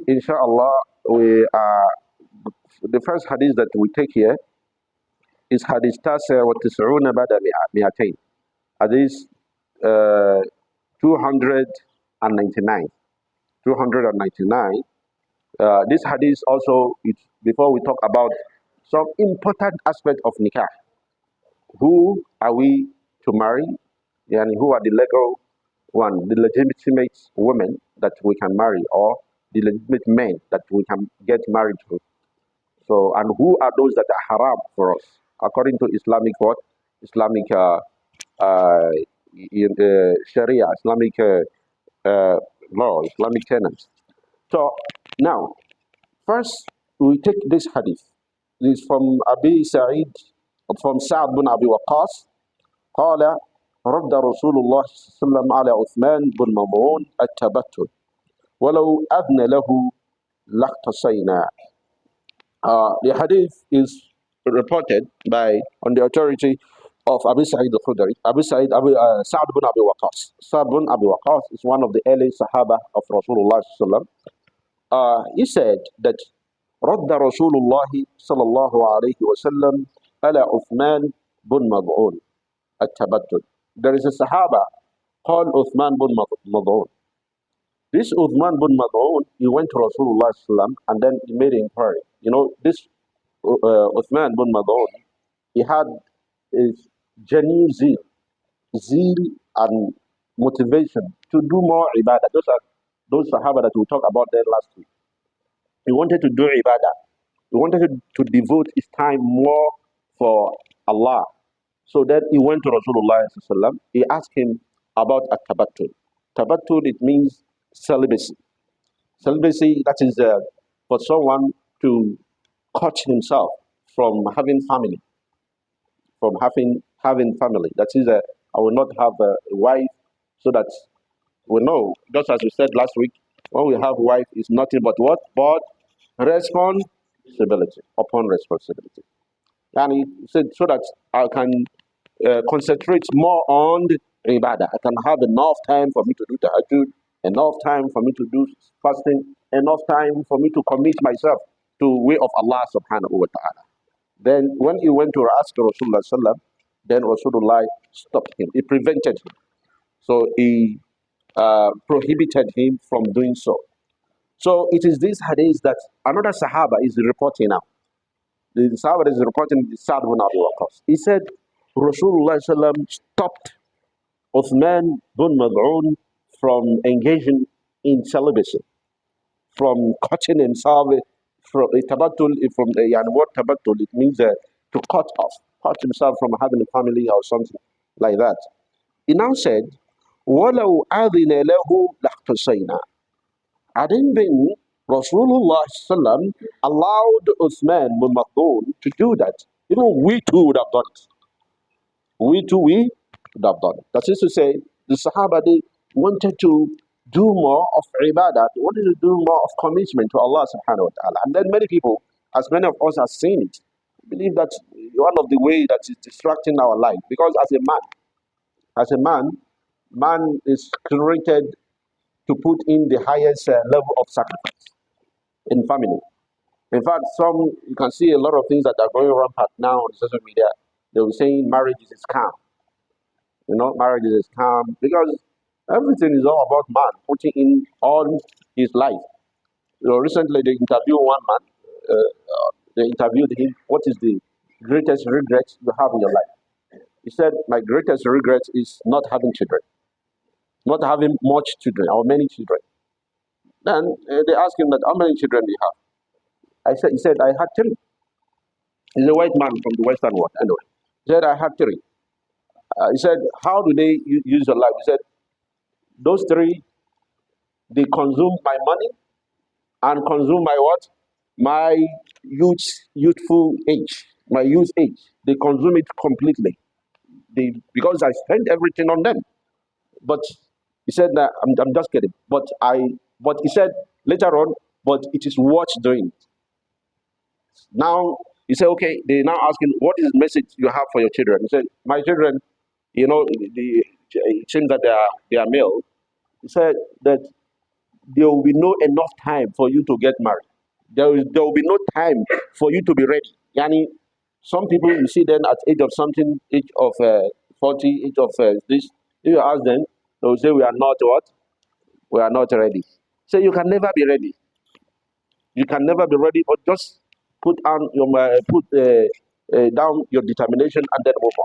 inshallah, we the first hadith that we take here is hadith tasa wa tis'una ba'da mi'atayn. Hadith 299. 299. This hadith also, before we talk about some important aspect of nikah. Who are we to marry? And who are the legal one, the legitimate women that we can marry, or the legitimate men that we can get married to? So, and who are those that are haram for us according to Islamic what? Islamic Sharia, Islamic law, Islamic tenets. So now, first we take this hadith. This is from Abi Sa'id, from Sa'd bin Abi Waqqas. قال رد رسول الله صلى الله عليه وسلم على عثمان بن مظعون التبتل ولو أذن له لاختصينا. The hadith is reported on the authority of Abu Sa'id al-Khudri. Sa'd bin Abi Waqqas. Sa'd bin Abi Waqqas is one of the early Sahaba of Rasulullah sallallahu alaihi wasallam. He said that رد رسول الله صلى الله عليه وسلم على عثمان بن مظعون التبتل. There is a Sahaba called Uthman bin Mad'un. This Uthman bin Mad'un, he went to Rasulullah sallam, and then he made an inquiry. You know, this Uthman bin Mad'un, he had his genuine zeal and motivation to do more ibadah. Those are those Sahaba that we talked about there last week. He wanted to do ibadah. He wanted to devote his time more for Allah. So then he went to Rasulullah sallam. He asked him about a tabattul. Tabattul, it means celibacy. Celibacy, that is for someone to cut himself from having family. From having family. That is, I will not have a wife, so that we know, just as we said last week, when we have wife, it's nothing but what? But responsibility, upon responsibility. And he said, so that I can concentrate more on the ibadah. I can have enough time for me to do tahajjud, enough time for me to do fasting, enough time for me to commit myself to the way of Allah subhanahu wa ta'ala. Then when he went to ask Rasulullah sallam, then Rasulullah stopped him. He prevented him. So he prohibited him from doing so. So it is this hadith that another Sahaba is reporting now. The Sahaba is reporting the Sa'd bin Abi Waqqas. He said, Rasulullah sallam stopped Uthman bin Mad'un from engaging in celibacy, from cutting himself from a tabattul, from the word tabattul, it means to cut himself from having a family or something like that. He now said, وَلَوْ أَذِنَ لَهُ لَاخْتَصَيْنَا. Hadn't been Rasulullah sallam allowed Uthman bin Mad'un to do that, we too would have done it. We would have done it. That is to say, the Sahaba, they wanted to do more of ibadah, they wanted to do more of commitment to Allah subhanahu wa ta'ala. And then many people, as many of us have seen it, believe that one of the ways that is distracting our life. Because as a man is created to put in the highest level of sacrifice in family. In fact, you can see a lot of things that are going rampant now on social media. They were saying marriage is a scam. Marriage is a scam because everything is all about man putting in all his life. Recently they interviewed one man. They interviewed him. What is the greatest regret you have in your life? He said, my greatest regret is not having children, not having much children or many children. Then they asked him that, how many children do you have? He said, I had 3. He's a white man from the Western world. Anyway, he said, I had 3. He said, how do they use your life? He said, those 3, they consume my money and consume my what? My youthful age, my youth age. They consume it completely. Because I spent everything on them. But he said that I'm just kidding. But he said later on, but it is worth doing. Now he said, okay, they now asking, what is the message you have for your children? He said, my children, it seems that they are male. He said that there will be no enough time for you to get married. There will be no time for you to be ready. Yani, some people you see them at age of something, age of 40, age of this. If you ask them, they will say we are not what? We are not ready. So you can never be ready. You can never be ready, but just put down your determination and then move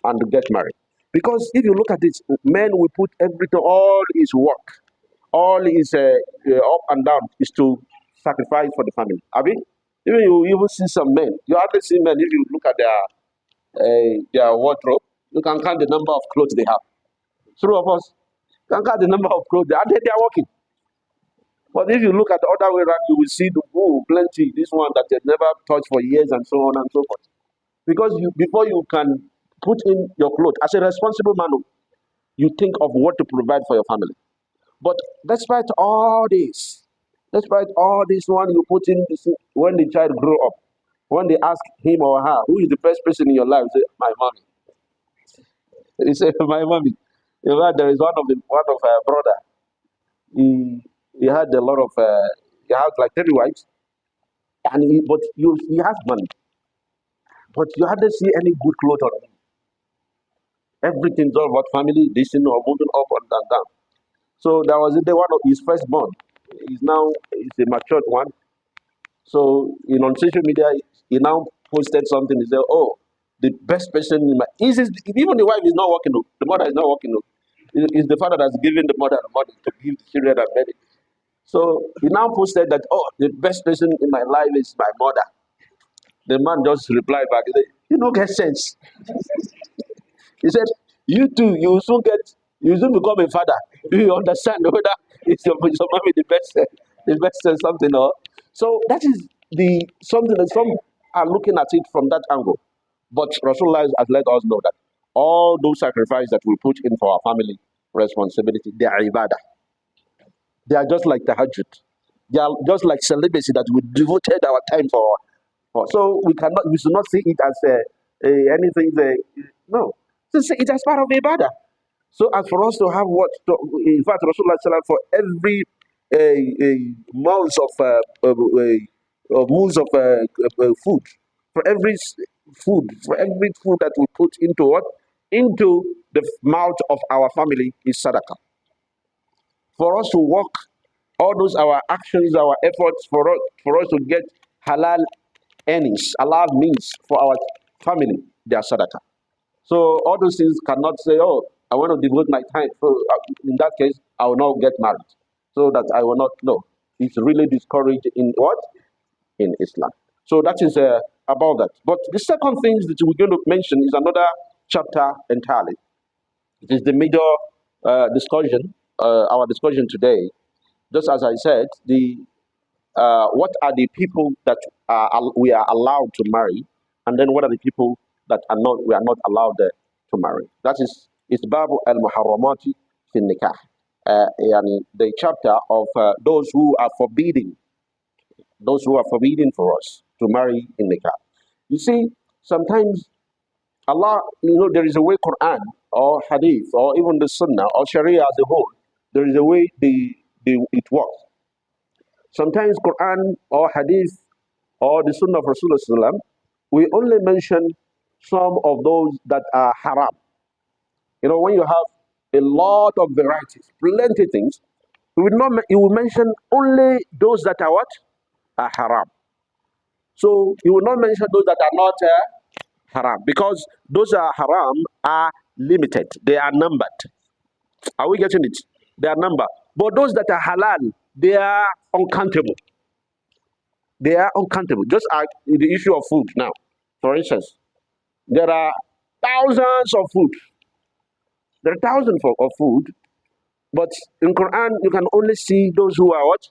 on and get married. Because if you look at it, men will put everything, all his work, all his up and down is to sacrifice for the family. I mean, even you even see some men. You hardly see men if you look at their wardrobe. You can count the number of clothes they have. Some of us can count the number of clothes they are working. But if you look at the other way around, you will see the plenty. This one that they never touched for years and so on and so forth. Because before you can put in your clothes as a responsible man, you think of what to provide for your family. But despite all this one you put in, when the child grow up, when they ask him or her, who is the best person in your life, say, my mommy. He say, my mommy. In fact, there is one of our brother. He had a lot of he has like 30 wives, and he has money, but you hardly see any good clothes on him. Everything's all about family, this or moving up and down. So that was the one of his firstborn. He's a matured one. So on social media, he now posted something. He said, "Oh, the best person in my even the wife is not working. The mother is not working. It's the father that's giving the mother the money to give the children and money." So he now posted that, "Oh, the best person in my life is my mother." The man just replied back, he said, "You don't get sense." He said, "You too, you soon become a father. Do you understand whether it's your mommy the best something or?" So that is the something that some are looking at it from that angle. But Rasulullah has let us know that all those sacrifices that we put in for our family responsibility, they are ibadah. They are just like tahajjud. They are just like celibacy that we devoted our time for. So we should not see it as anything. No, just see it as part of ibadah. So as for us to have in fact, Rasulullah SAW, for every mounds of moons of food, for for every food that we put into into the mouth of our family is sadaqah. For us to work, all those our actions, our efforts for us to get halal earnings, halal means for our family, they are sadaqah. So all those things cannot say, "Oh, I want to devote my time." So in that case, I will not get married. So that I will not know. It's really discouraged in what? In Islam. So that is about that. But the second thing that we're going to mention is another chapter entirely. It is the major discussion, our discussion today. Just as I said, the what are the people that we are allowed to marry, and then what are the people that we are not allowed to marry. That is Babu al Muharramati fi Nikah, the chapter of those who are forbidden for us to marry in Nikah. You see, sometimes Allah, there is a way Quran or Hadith or even the Sunnah or Sharia as a whole, there is a way it works. Sometimes Quran or Hadith or the Sunnah of Rasulullah, we only mention some of those that are haram. When you have a lot of varieties, plenty things, you will mention only those that are what? Are haram. So you will not mention those that are not haram, because those are haram are limited. They are numbered. Are we getting it? They are numbered. But those that are halal, they are uncountable. They are uncountable. Just like the issue of food now. For instance, there are thousands of food. There are thousands of food, but in Quran you can only see those who are what?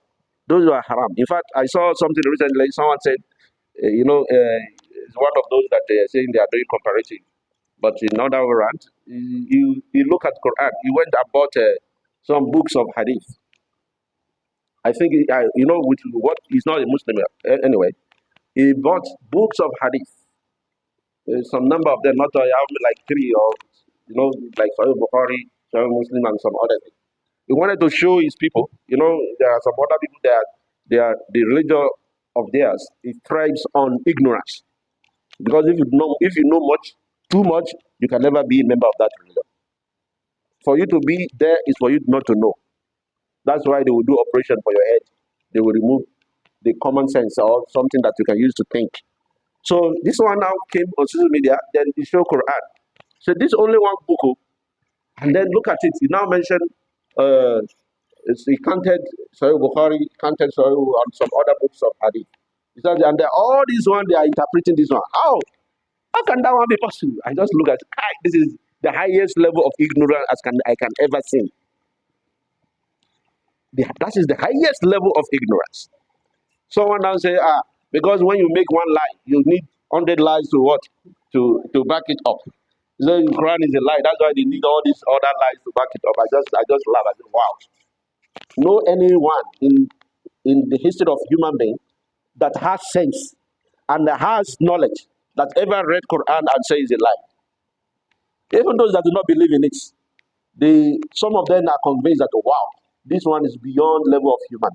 Those who are haram. In fact, I saw something recently. Someone said, it's one of those that they are saying they are doing comparative. But in other words, you look at Quran. He went and bought some books of hadith. I think with what he's not a Muslim anyway. He bought books of hadith. Some number of them, not like three or like Sahih Bukhari, Sahih Muslim, and some other things. He wanted to show his people, there are some other people that the religion of theirs, it thrives on ignorance. Because if you know much, too much, you can never be a member of that religion. For you to be there is for you not to know. That's why they will do operation for your head. They will remove the common sense or something that you can use to think. So this one now came on social media, then he showed Quran. So this only one book, and then look at it. He now mentioned uh, he counted Sahih Bukhari, counted Sahih on some other books of Hadith. He said, and all these one they are interpreting this one. How can that one be possible? I just look at this is the highest level of ignorance I can ever see. That is the highest level of ignorance. Someone now say, because when you make one lie, you need 100 lies to what? To back it up. So the Quran is a lie. That's why they need all these other lies to back it up. I just laugh. I said, wow. No anyone in the history of human being that has sense and has knowledge that ever read Quran and say is a lie. Even those that do not believe in it, some of them are convinced that wow, this one is beyond level of human.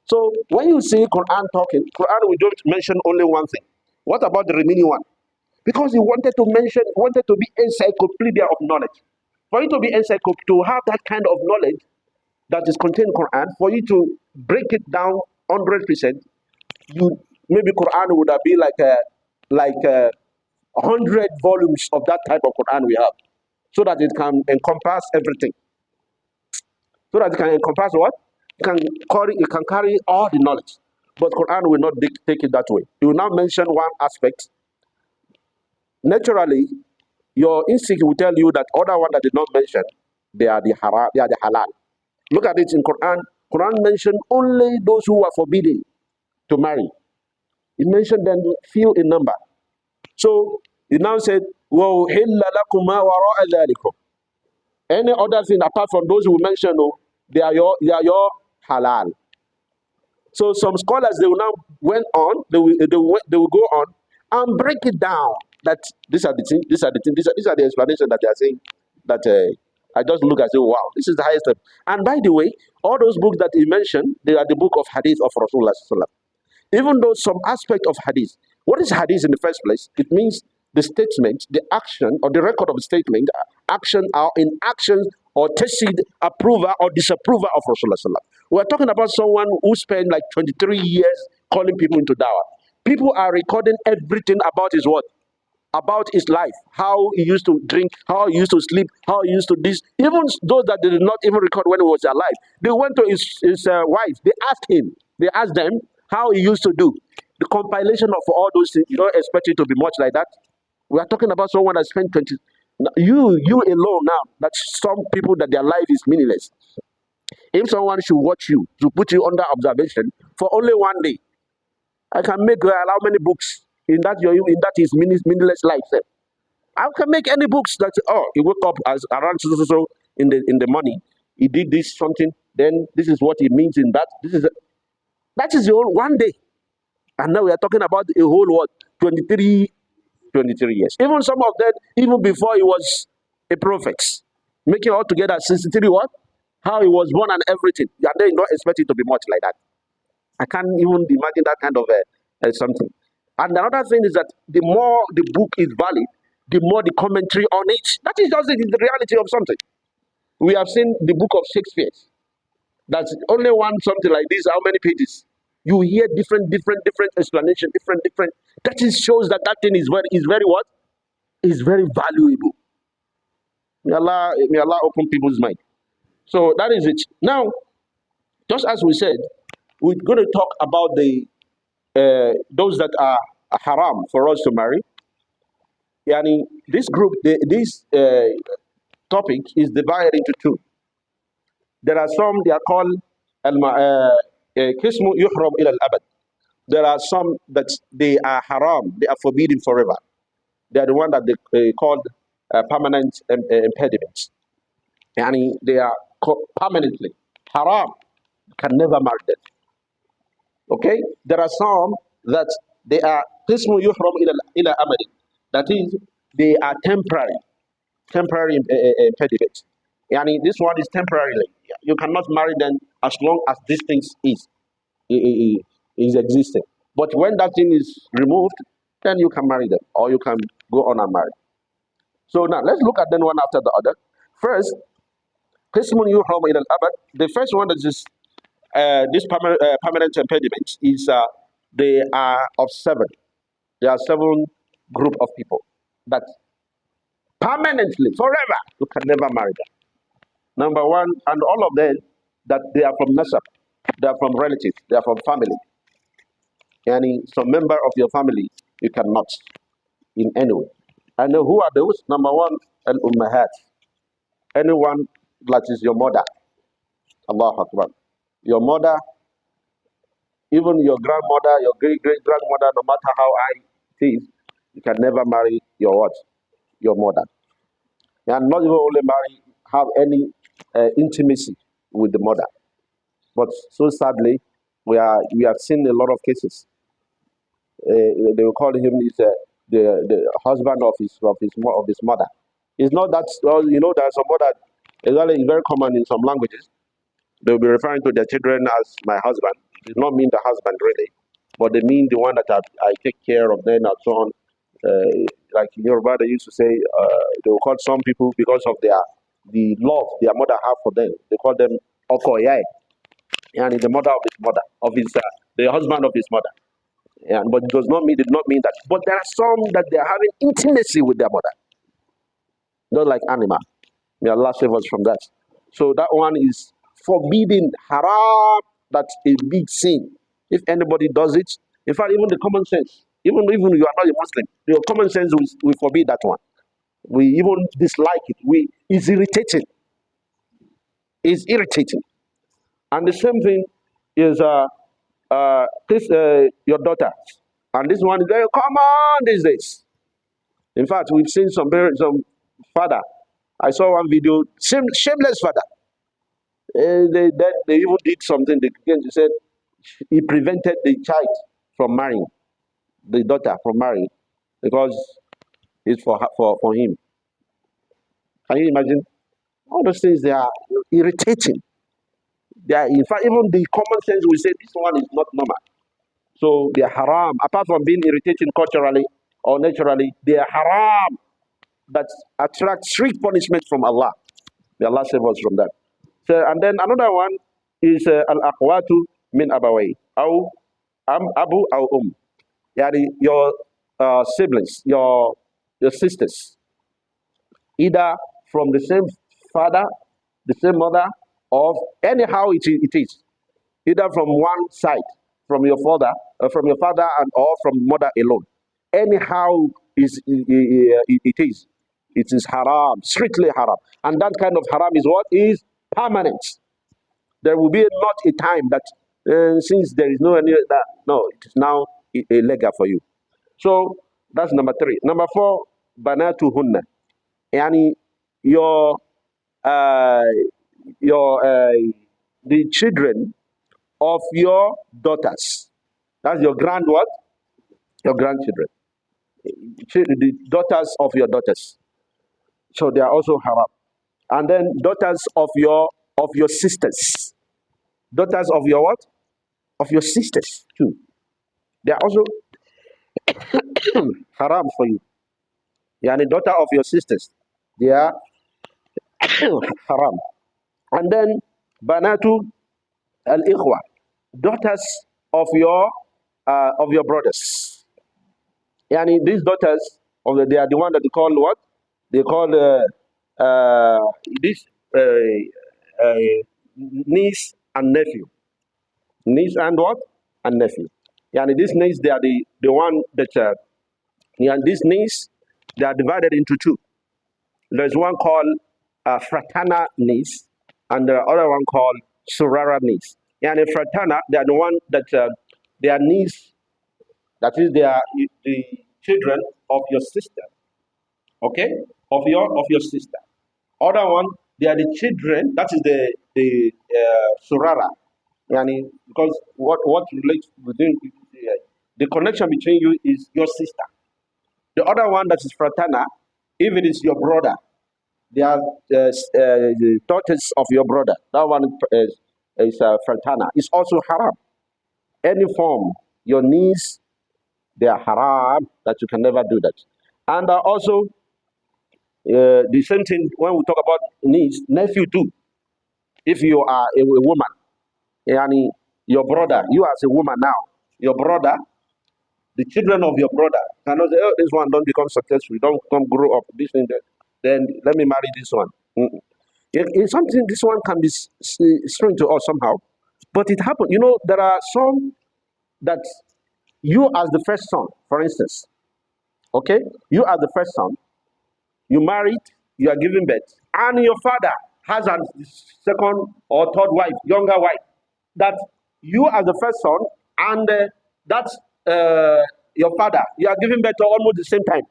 So when you see Quran talking, Quran we don't mention only one thing. What about the remaining one? Because he wanted to be encyclopedia of knowledge. For you to be encyclopedia, to have that kind of knowledge that is contained in Quran, for you to break it down 100%, maybe Quran would have been like 100 volumes of that type of Quran we have, so that it can encompass everything. So that it can encompass what? It can carry all the knowledge. But Quran will not take it that way. It will now mention one aspect. Naturally, your instinct will tell you that other one that did not mention, they are the haram, they are the halal. Look at it in Quran. Quran mentioned only those who are forbidden to marry. It mentioned them few in number. So it now said, وَأُحِلَّ لَكُمْ مَا وَرَاءَ ذَلِكُمْ. Any other thing apart from those who mentioned, they are your halal. So some scholars they will now went on, they will go on and break it down. That these are the things, these are the things, these are the explanations that they are saying. That I just look and say, wow, this is the highest step. And by the way, all those books that he mentioned, they are the book of Hadith of Rasulullah Sallallahu Alaihi Wasallam. Even though some aspect of hadith. What is hadith in the first place? It means the statement, the action, or the record of the statement, action or inaction, or tacit approval or disapproval of Rasulullah. We're talking about someone who spent like 23 years calling people into dawah. People are recording everything about his what? About his life, how he used to drink, how he used to sleep, how he used to this. Even those that did not even record when he was alive, they went to his wife. They asked him. They asked them how he used to do. The compilation of all those things. You don't expect it to be much like that. We are talking about someone that spent 20. You alone now. That some people that their life is meaningless. If someone should watch you to put you under observation for only one day, I can make how many books in that is meaningless life. I can make any books that he woke up as around so in the morning. He did this something. Then this is what it means in that. That is the whole one day. And now we are talking about a whole what 23 years. Even some of them, even before he was a prophet, making all together 63 what? How he was born and everything. And they don't expect it to be much like that. I can't even imagine that kind of something. And another thing is that the more the book is valid, the more the commentary on it. That is just the reality of something. We have seen the book of Shakespeare. That's only one something like this. How many pages? You hear different explanation, different. That is shows that thing is very what? Is very valuable. May Allah open people's mind. So that is it. Now, just as we said, we're going to talk about those that are haram for us to marry. Yani, this group, this topic is divided into two. There are some, they are called kismu yuhram ila al-abad. There are some that they are haram, they are forbidden forever. They are the one that they called permanent impediments. Yani, they are permanently haram, can never marry them. Okay? There are some that they are qismu yuhram ila amali. That is, they are temporary impediments. Yani this one is temporarily. You cannot marry them as long as this thing is existing. But when that thing is removed, then you can marry them or you can go on and marry. So now let's look at them one after the other. First, قسم يحرم إلى الأبد. The first one that is this permanent impediment is they are of seven. There are seven group of people that permanently, forever, you can never marry them. Number one, and all of them that they are from nasab, they are from relatives, they are from family. Any some member of your family you cannot in any way. And who are those? Number one, al ummahat. Anyone that is your mother. Allah Akbar. Your mother, even your grandmother, your great great grandmother, no matter how high it is, you can never marry your what? Your mother. And not even only marry, have any intimacy with the mother. But so sadly, we have seen a lot of cases. They will call him is the husband of his mother. It's not that well, there's some mother. It's very common in some languages. They will be referring to their children as my husband. It does not mean the husband really, but they mean the one that I take care of them and so on. Like in Yoruba, they used to say they will call some people because of the love their mother have for them. They call them okoyai, and the mother of his mother, of his the husband of his mother. Yeah, but did not mean that. But there are some that they are having intimacy with their mother, not like animal. May Allah save us from that. So that one is forbidden, haram. That's a big sin. If anybody does it, in fact, even the common sense, even you are not a Muslim, your common sense will forbid that one. We even dislike it. It's irritating. It's irritating. And the same thing is your daughter. And this one is very common these days. In fact, we've seen some parents, some father. I saw one video, shameless father. They even did something. They said he prevented the child from marrying, the daughter from marrying, because it's for him. Can you imagine? All those things, they are irritating. They are, in fact, even the common sense will say this one is not normal. So they are haram. Apart from being irritating culturally or naturally, they are haram that attract strict punishment from Allah. May Allah save us from that. So, and then another one is al-akhwatu min abaway. Abu aw Yani your siblings, your sisters, either from the same father, the same mother, or anyhow it is, either from one side, from your father, and or from mother alone. Anyhow it is haram, strictly haram. And that kind of haram is what is permanent. There will be not a time that since there is no any that no, it is now illegal for you. So that's number three. Number four, banatuhunna. Yani your uh, your the children of your daughters. That's your grand what? Your grandchildren. The daughters of your daughters. So they are also haram. And then daughters of your sisters. Daughters of your what? Of your sisters too. They are also haram for you. Yani daughter of your sisters. They are haram. And then banatu al-ikhwa. Daughters of your brothers. Yani these daughters they are the one that they call what? They call this uh, niece and nephew. Niece and what? And nephew. Yani these niece, they are the one that these niece, they are divided into two. There's one called fratana niece, and the other one called surara niece. Yani fratana, they are the one that they are niece, that is they are the children of your sister. Okay? Of your sister. Other one, they are the children, that is the surara. Yani, because what relates between the connection between you is your sister. The other one that is fratana, if it is your brother, They are daughters of your brother. That one is Fratana. It's also haram. Any form, your niece, they are haram, that you can never do that. And also, the same thing when we talk about niece, nephew too. If you are a woman, yani your brother, you as a woman now, your brother, the children of your brother cannot say, oh, this one don't become successful, don't come grow up, this and that. Then let me marry this one. It's something, this one can be strange to us somehow, but it happened. You know, there are some that you as the first son, for instance, okay, you as the first son, you married, you are giving birth, and your father has a second or third wife, younger wife, that you as the first son, and that's your father, you are giving birth to almost the same time.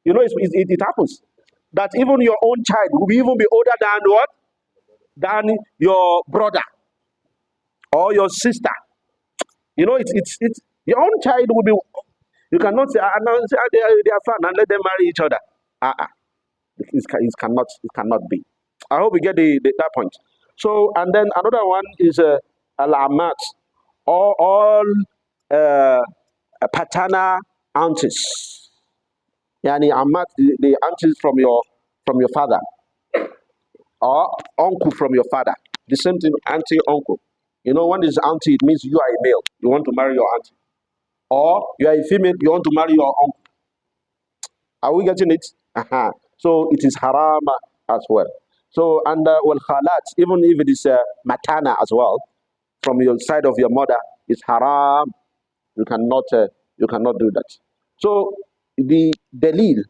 You know, it happens that even your own child will even be older than what? Than your brother or your sister. You know, it's your own child will be. You cannot say, no, they are fun and let them marry each other. Uh-uh. It cannot be. I hope we get that point. So, and then another one is al-amat, all uh, paternal aunties. Yani amat, the aunties from your father, or uncle from your father. The same thing, auntie, uncle. You know, when it's auntie, it means you are a male. You want to marry your auntie. Or you are a female, you want to marry your uncle. Are we getting it? Uh-huh. So it is haram as well. So, and well, khalat, even if it is matana as well, from your side of your mother, it's haram. You cannot, you cannot do that. So the delil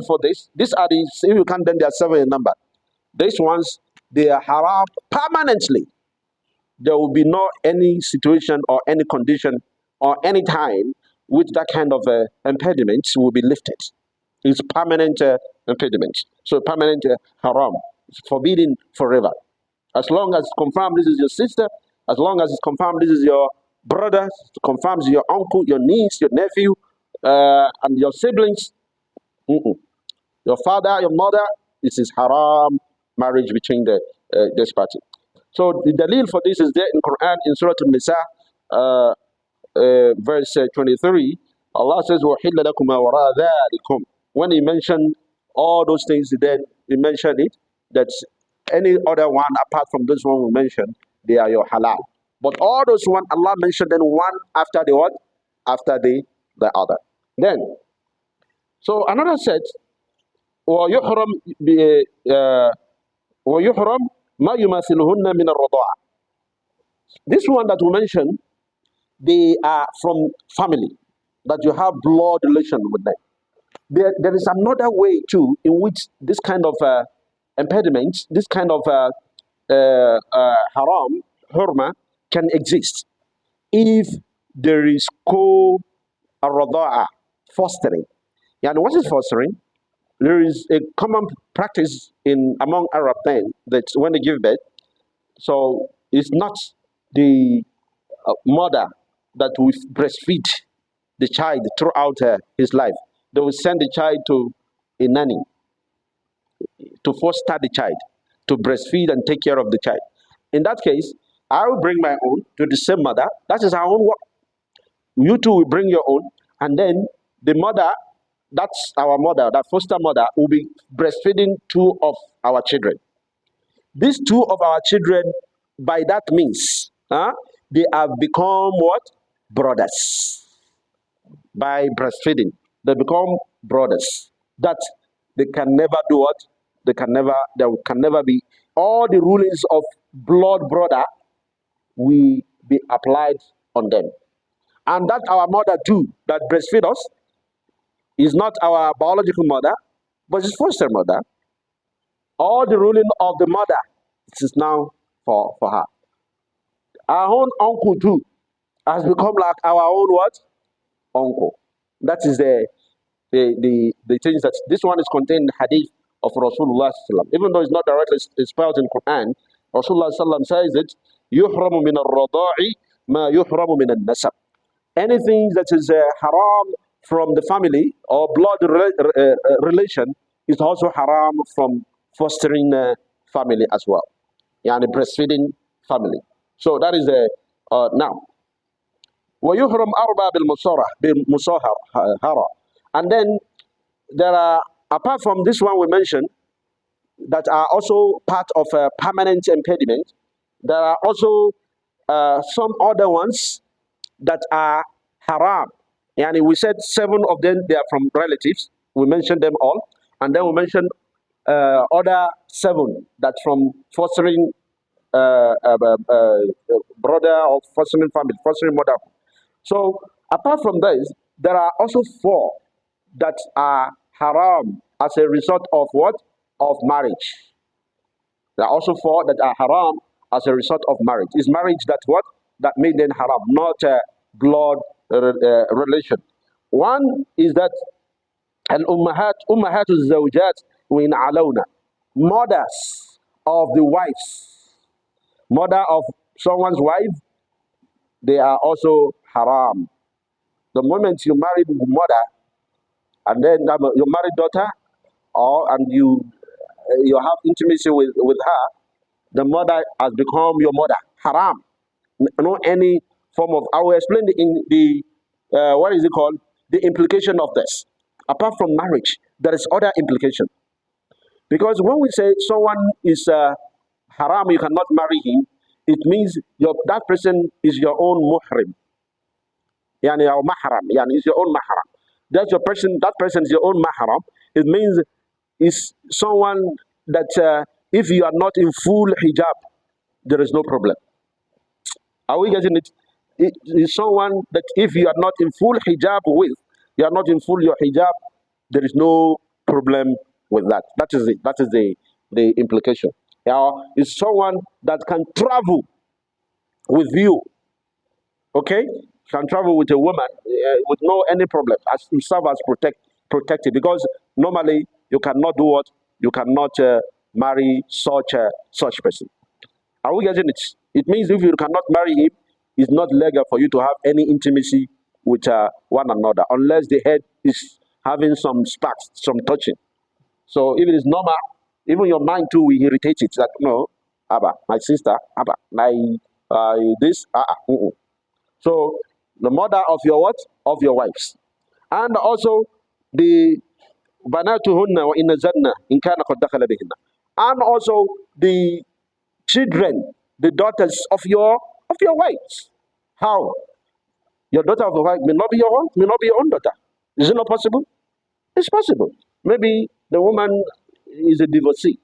for this, these are the, if you count them, they are seven in number. These ones, they are haram permanently. There will be no any situation or any condition or any time which that kind of impediment will be lifted. It's permanent impediment. So permanent haram. It's forbidden forever. As long as it's confirmed this is your sister, as long as it's confirmed this is your brother, it confirms your uncle, your niece, your nephew, and your siblings, mm-mm. Your father, your mother, this is haram marriage between this party. So the dalil for this is there in Quran in Surah An-Nisa, verse 23. Allah says, وَحِلَّ لَكُمْ وَرَاءَ ذَلِكُمْ. When He mentioned all those things, then He mentioned it, that any other one apart from this one we mentioned, they are your halal. But all those one, Allah mentioned them one after the what? After the other. Then, so another said, وَيُحْرَمْ وَيُحْرَمْ مَا يُمَاثِلُهُنَّ مِنَ الرَّضَاعَةِ. This one that we mentioned, they are from family, that you have blood relation with them. There is another way too in which this kind of impediment, this kind of haram, hurma, can exist. If there is co-arada'a, fostering. Yeah, and what is fostering? There is a common practice in among Arab men that when they give birth, so it's not the mother that will breastfeed the child throughout his life. They will send the child to a nanny to foster the child, to breastfeed and take care of the child. In that case, I will bring my own to the same mother. That is our own work. You two will bring your own, and then the mother, that's our mother, that foster mother, will be breastfeeding two of our children. These two of our children, by that means, they have become what? Brothers. By breastfeeding, they become brothers. That they can never do what? There can never be. All the rulings of blood brother will be applied on them. And that our mother too, that breastfeed us, is not our biological mother, but it's foster mother. All the ruling of the mother, it is now for her. Our own uncle too has become like our own what? Uncle. That is the things that this one is contained in hadith of Rasulullah sallam. Even though it's not directly spelled in Quran, Rasulullah sallam says it, يُحْرَمُ مِنَ الرَّضَاعِ مَا يُحْرَمُ مِنَ النَّسَبِ. Anything that is haram from the family or blood relation is also haram fostering family as well. Yani breastfeeding family. So that is now. ويحرم أربع بالمصاهرة. And then there are, apart from this one we mentioned, that are also part of a permanent impediment, there are also some other ones that are haram. And we said 7 of them, they are from relatives. We mentioned them all. And then we mentioned other 7 that from fostering brother or fostering family, fostering mother. So apart from this, there are also 4 that are haram as a result of what? Of marriage. There are also 4 that are haram as a result of marriage. Is marriage that what? That made them haram, not blood relation. One is that ummahatu zawjat wa in alawna, mothers of the wives, mother of someone's wife, they are also haram. The moment you marry the mother, and then your married daughter, or and you have intimacy with her, the mother has become your mother. Haram. No any form of. I will explain in the what is it called? The implication of this. Apart from marriage, there is other implication. Because when we say someone is haram, you cannot marry him. It means that person is your own muhrim. Yani your mahram. Yani is your own mahram. That's your person. That person is your own mahram. It means is someone that if you are not in full hijab, there is no problem. Are we getting it? It is someone that if you are not in full hijab with, you are not in full your hijab, there is no problem with that. That is it. That is the implication. It's someone that can travel with you. Okay, can travel with a woman with no any problem as you serve as protected, because normally you cannot do what, you cannot marry such person. Are we getting it? It means if you cannot marry him, it's not legal for you to have any intimacy with one another unless the head is having some sparks, some touching. So if it is normal, even your mind too will irritate it. That no, Abba, my sister, Abba, my this, so the mother of your what? Of your wives. And also the banatuhunna wa inna zanna in kana qad dakhala bihinna. And also the children, the daughters of your wives. How? Your daughter of the wife may not be your own daughter. Is it not possible? It's possible. Maybe the woman is a divorcee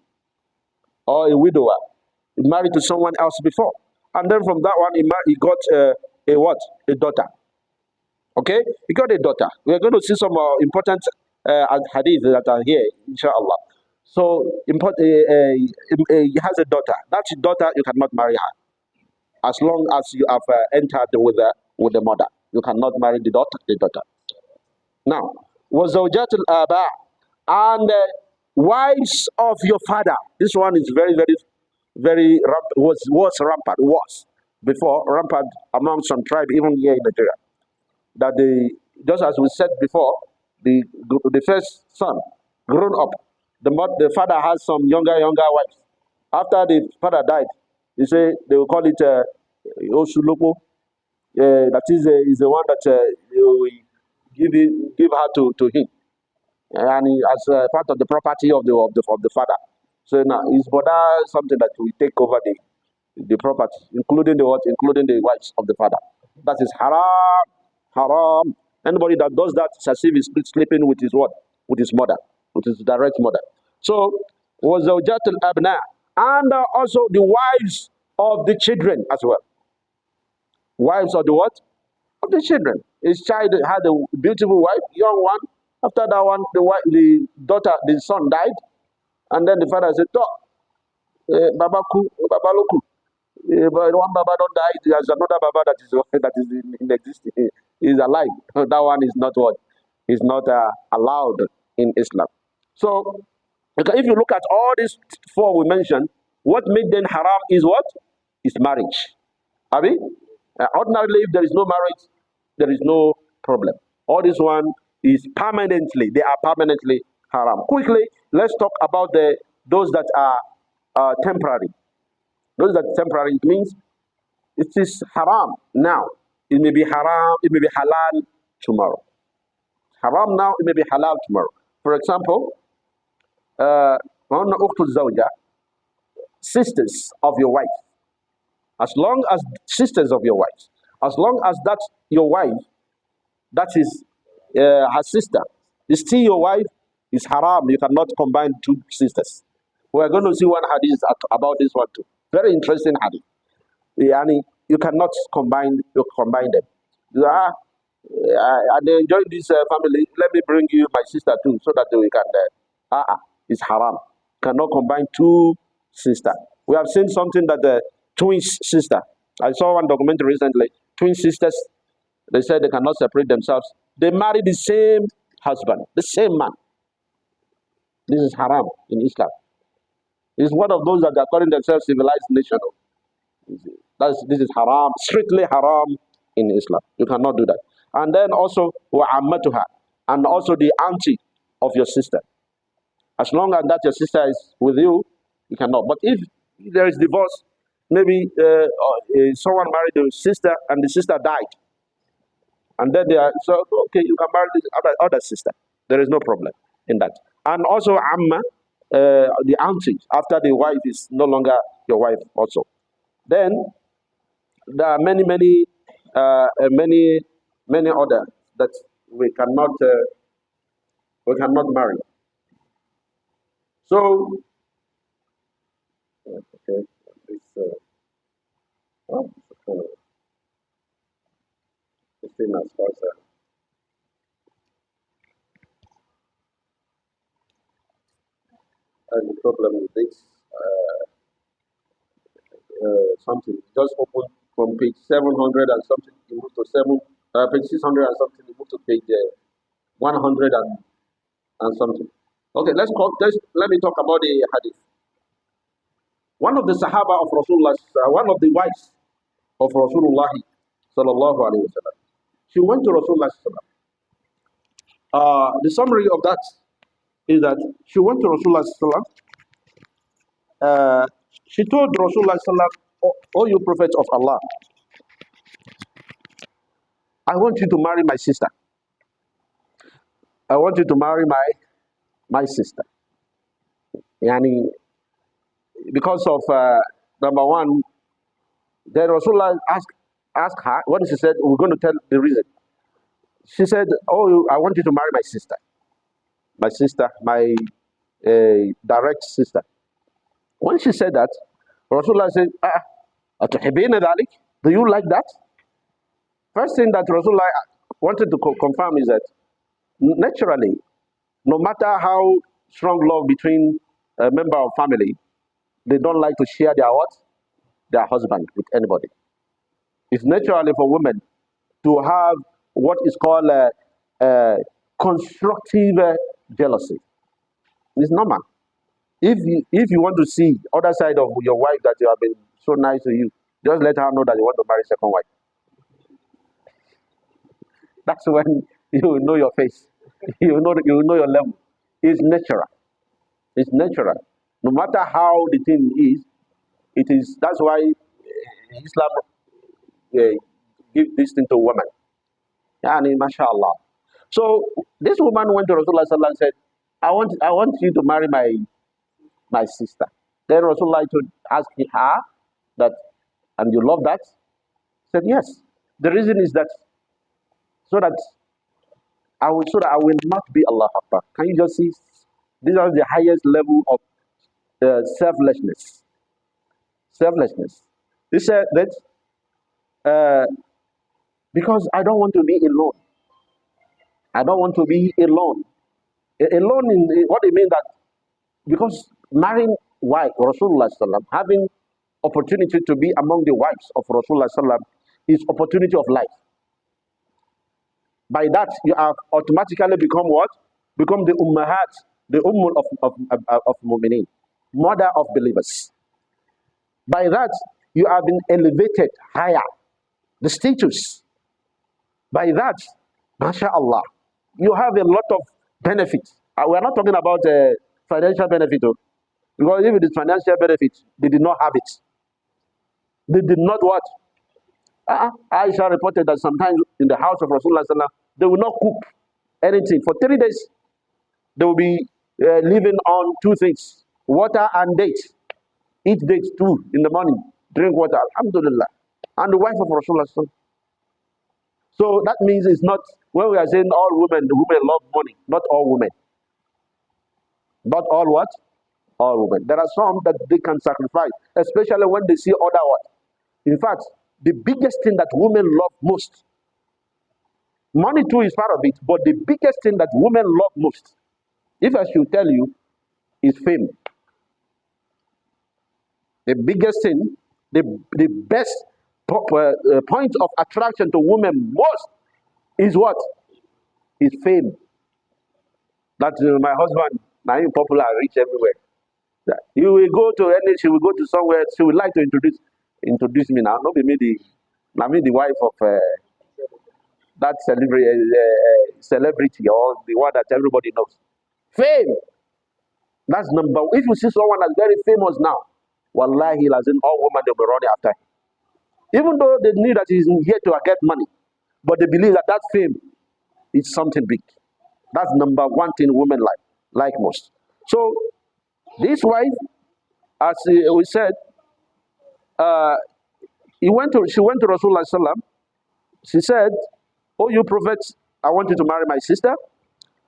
or a widower, married to someone else before. And then from that one, he got a what? A daughter. Okay, we got a daughter. We are going to see some important hadith that are here, inshallah. So, he has a daughter. That daughter, you cannot marry her as long as you have entered with the mother. You cannot marry the daughter. The daughter. Now, was zawjatul aba and wives of your father. This one is very, very, very was rampant. Was before rampant among some tribe, even here in Nigeria, that just as we said before, the first son grown up, the father has some younger wives. After the father died, they say they will call it Osuloko. Is the one that will give her to him, and as part of the property of the father. So now his brother something that will take over the property, including the what, including the wives of the father. That is haram, haram. Anybody that does that is as if he's sleeping with his what, with his mother, with his direct mother. So was zawjatul abna, and also the wives of the children as well. Wives of the what? Of the children. His child had a beautiful wife, young one. After that one, the daughter, the son died, and then the father said, Babaku, Babaloku. But one Baba don't die. There's another Baba that is in existence. Is alive. That one is not what? Is not allowed in Islam. So, okay, if you look at all these 4 we mentioned, what made them haram is what? Is marriage. Abi? Ordinarily, if there is no marriage, there is no problem. All this one is permanently, they are permanently haram. Quickly, let's talk about the those that are temporary. Those that are temporary, it means it is haram now. It may be haram, it may be halal tomorrow. Haram now, it may be halal tomorrow. For example, uh, sisters of your wife. As long as sisters of your wife, as long as that's your wife, that is her sister, is still your wife, is haram. You cannot combine two sisters. We're going to see one hadith about this one too. Very interesting hadith. Yani, you cannot combine them. And they enjoy this family. Let me bring you my sister too, so that we can. It's haram. Cannot combine two sisters. We have seen something that the twin sister. I saw one documentary recently. Twin sisters. They said they cannot separate themselves. They marry the same husband, the same man. This is haram in Islam. It's one of those that are calling themselves civilized nation. This is haram, strictly haram in Islam. You cannot do that. And then also wa'ammatuha, and also the auntie of your sister. As long as that your sister is with you, you cannot. But if there is divorce, maybe someone married a sister and the sister died, and then they are so okay, you can marry the other sister. There is no problem in that. And also amma, the auntie after the wife is no longer your wife also. Then there are many other that we cannot marry. So okay, this oh, this thing has caused a problem with this something. Just open from page 700 and something. You move to page 600 and something. You move to page 100 and something. Okay, let me talk about the hadith. One of the Sahaba of Rasulullah, one of the wives of Rasulullah sallallahu alaihi wasallam, she went to Rasulullah sallallahu. The summary of that is that she went to Rasulullah sallallahu. She told Rasulullah sallallahu, "Oh, you prophet of Allah, I want you to marry my sister. I want you to marry my sister." Yani, because of number one, then Rasulullah asked her. What she said, we're going to tell the reason. She said, "Oh, I want you to marry my sister, my direct sister." When she said that, Rasulullah said, "Atuhibbina dhalik? Do you like that?" First thing that Rasulullah wanted to confirm is that naturally, no matter how strong love between a member of family, they don't like to share their husband with anybody. It's naturally for women to have what is called constructive jealousy. It's normal. If you want to see other side of your wife that you have been so nice to you, just let her know that you want to marry second wife. That's when you will know your face. You will know your level. It's natural. It's natural. No matter how the thing is, it is. That's why Islam give this thing to women. Yani, mashallah. So this woman went to Rasulullah sallallahu and said, I want you to marry my sister. Then Rasulullah asked her that, and you love that? Said yes. The reason is that so that I will not be Allah Akbar. Can you just see? These are the highest level of selflessness. Selflessness. He said that because I don't want to be alone. I don't want to be alone. Alone in what it means that because marrying wife Rasulullah sallam, having opportunity to be among the wives of Rasulullah sallam, is opportunity of life. By that you have automatically become what? Become the ummahat, the ummul of mu'minin, mother of believers. By that you have been elevated higher, the status. By that, mashallah, you have a lot of benefits. We are not talking about financial benefit. Because if it is financial benefit, they did not have it. They did not what? Aisha reported that sometimes in the house of Rasulullah sallallahu, they will not cook anything for 3 days. They will be living on two things: water and dates. Eat dates too in the morning. Drink water. Alhamdulillah. And the wife of Rasulullah sallallahu. So that means it's not when we are saying all women, the women love money. Not all women. Not all what? All women. There are some that they can sacrifice, especially when they see other what. In fact, the biggest thing that women love most, money too is part of it, but the biggest thing that women love most, if I should tell you, is fame. The biggest thing, the best point of attraction to women most is what? Is fame. That my husband, now he's popular, rich everywhere. You will go to any, she will go to somewhere, she would like to introduce me now. Not be me the wife of that celebrity or the one that everybody knows. Fame. That's number one. If you see someone that's very famous now, wallahi, as in all women, they'll be running after him. Even though they knew that he's here to get money, but they believe that that fame is something big. That's number one thing women like most. So this wife, as we said, she went to Rasulullah sallam. She said, "Oh, you prophets, I want you to marry my sister."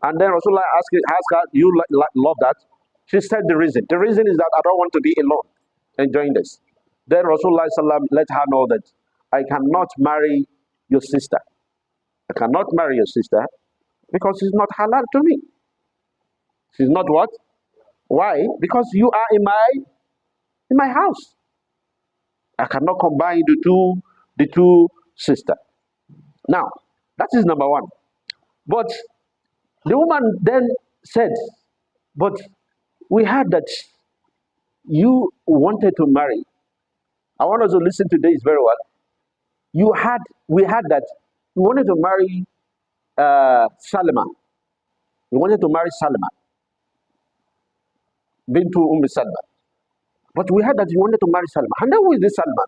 And then Rasulullah asked her, "You love that?" She said the reason. The reason is that I don't want to be alone enjoying this. Then Rasulullah sallam let her know that I cannot marry your sister. I cannot marry your sister because she's not halal to me. She's not what? Why? Because you are in my house. I cannot combine the two sisters. Now, that is number one. But the woman then said, "But we heard that you wanted to marry." I want us to listen to this very well. We heard that you wanted to marry Salma. You wanted to marry Salma, bintu Salma. But we heard that you wanted to marry Salma. And then who is this Salma?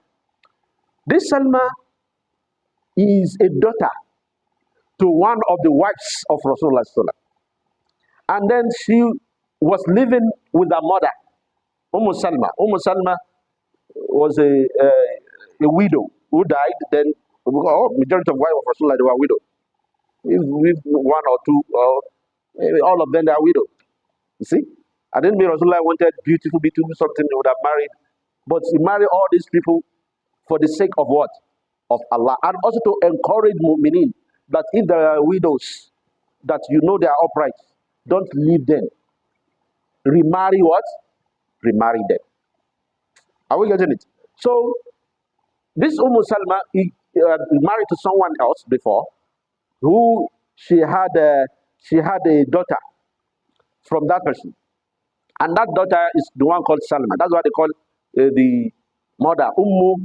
This Salma is a daughter to one of the wives of Rasulullah sallallahu. And then she was living with her mother, Salma. Salma was a widow who died. Then majority of wives of Rasulullah, they were widow. With one or two, or maybe all of them, they are widow. You see, I didn't mean Rasulullah wanted beautiful something they would have married, but he married all these people for the sake of what? Of Allah, and also to encourage mu'minin that if there are widows that you know they are upright, don't leave them. Remarry what? Remarry them. Are we getting it? So this Salma married to someone else before, who she had a daughter from that person, and that daughter is the one called Salma. That's why they call the mother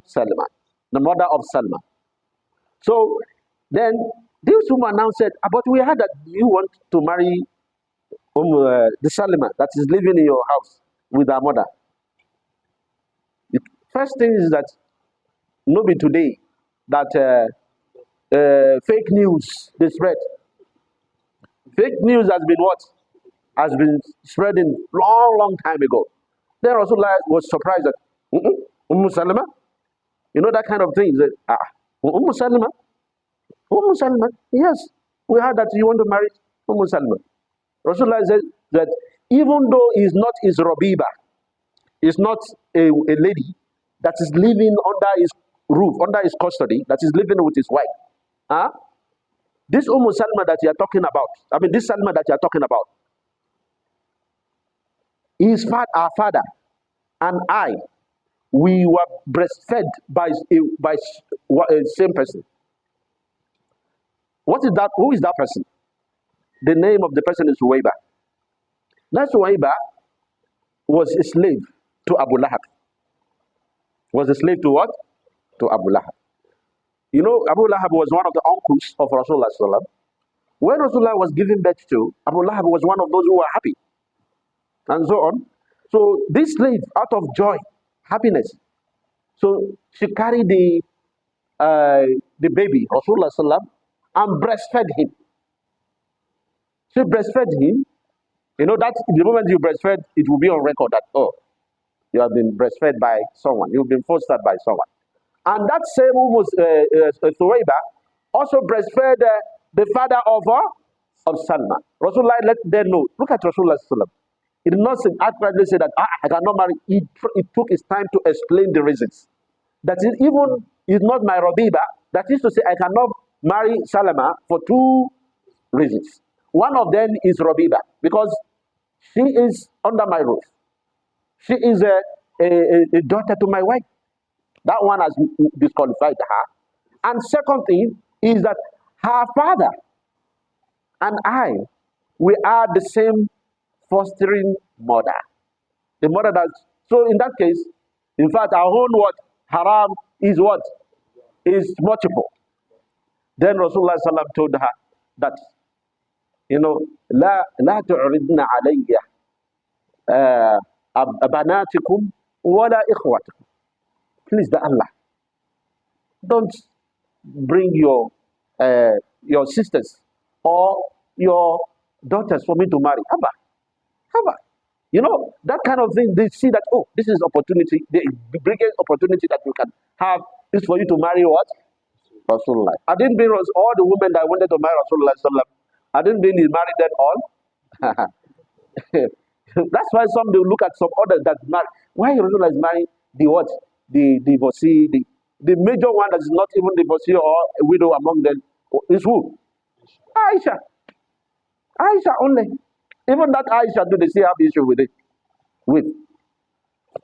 Salma, the mother of Salma. So then this woman now said, "But we heard that you want to marry the Salma that is living in your house with her mother." The first thing is that nobody today that fake news they spread. Fake news has been what? Has been spreading long time ago. Then Rasulullah was surprised that Salma, you know that kind of thing. He said, Salma, Salma, yes, we heard that you want to marry Salma. Rasulullah said that even though he's not his Rabiba, he's not a lady that is living under his roof, under his custody, that is living with his wife. This Salma that you are talking about, this Salma that you are talking about, our father and I, we were breastfed by a same person. What is that? Who is that person? The name of the person is Suwaiba. That Suwaiba was a slave to Abu Lahab. Was a slave to what? To Abu Lahab. You know, Abu Lahab was one of the uncles of Rasulullah sallallahu. When Rasulullah was giving birth to, Abu Lahab was one of those who were happy, and so on. So this slave, out of joy, happiness, so she carried the baby, Rasulullah sallam, and breastfed him. She breastfed him. You know that the moment you breastfed, it will be on record that, oh, you have been breastfed by someone. You've been fostered by someone. And that same Thuwaiba also breastfed the father of Salma. Rasulullah let them know. Look at Rasulullah sallam. He did not accurately say that I cannot marry. It took his time to explain the reasons. That is even is not my Rabiba. That is to say, I cannot marry Salama for two reasons. One of them is Rabiba because she is under my roof. She is a daughter to my wife. That one has disqualified her. And second thing is that her father and I, we are the same fostering mother. The mother that, so in that case, in fact, our own what? Haram is what? Is multiple. Then Rasulullah sallam told her that, you know, لا تعرضن علي بناتكم ولا إخواتكم. Please, the Allah, don't bring your sisters or your daughters for me to marry. Abba, Abba. You know, that kind of thing, they see that, oh, this is opportunity. The biggest opportunity that you can have is for you to marry what? Rasulullah. I didn't mean all the women that wanted to marry Rasulullah sallam. I didn't mean he married them all. That's why some they look at some others that marry. Why Rasulullah is marrying the what? The divorcee, the major one that is not even divorcee or a widow among them is who? Aisha. Aisha only. Even that Aisha do they still have issue with it? With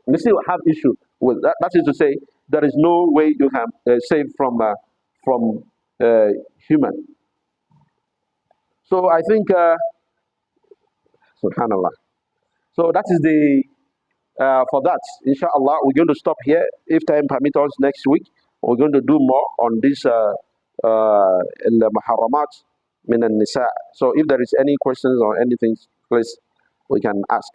they still have issue with that. That is to say, there is no way you can save from human. So I think, Subhanallah. So that is the for that. Inshallah, we're going to stop here. If time permits us, next week we're going to do more on this Muharramat min al-Nisa. So if there is any questions or anything, please we can ask.